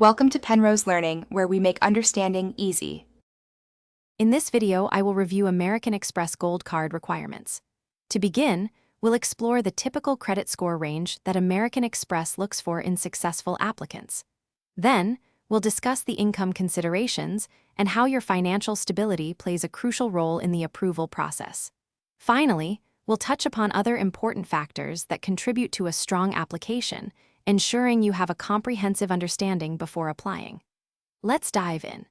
Welcome to Penrose Learning, where we make understanding easy. In this video, I will review American Express Gold Card requirements. To begin, we'll explore the typical credit score range that American Express looks for in successful applicants. Then, we'll discuss the income considerations and how your financial stability plays a crucial role in the approval process. Finally, we'll touch upon other important factors that contribute to a strong application, ensuring you have a comprehensive understanding before applying. Let's dive in.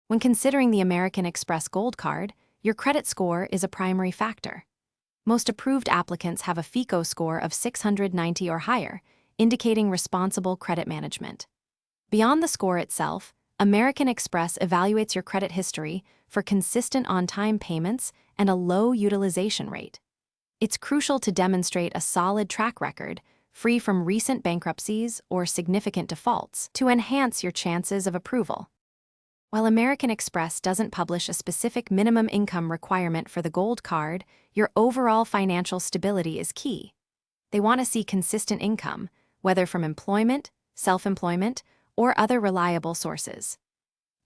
When considering the American Express Gold Card, your credit score is a primary factor. Most approved applicants have a FICO score of 690 or higher, indicating responsible credit management. Beyond the score itself, American Express evaluates your credit history for consistent on-time payments and a low utilization rate. It's crucial to demonstrate a solid track record, free from recent bankruptcies or significant defaults, to enhance your chances of approval. While American Express doesn't publish a specific minimum income requirement for the Gold Card, your overall financial stability is key. They want to see consistent income, whether from employment, self-employment, or other reliable sources.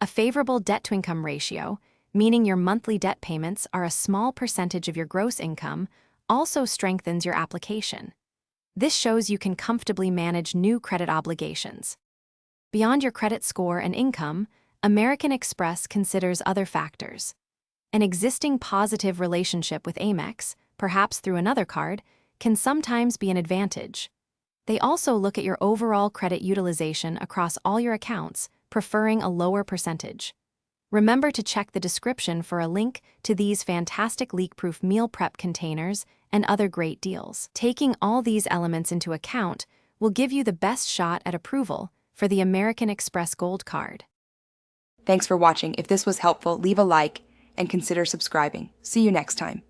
A favorable debt-to-income ratio, meaning your monthly debt payments are a small percentage of your gross income, also strengthens your application. This shows you can comfortably manage new credit obligations. Beyond your credit score and income, American Express considers other factors. An existing positive relationship with Amex, perhaps through another card, can sometimes be an advantage. They also look at your overall credit utilization across all your accounts, preferring a lower percentage. Remember to check the description for a link to these fantastic leak-proof meal prep containers and other great deals. Taking all these elements into account will give you the best shot at approval for the American Express Gold Card. Thanks for watching. If this was helpful, leave a like and consider subscribing. See you next time.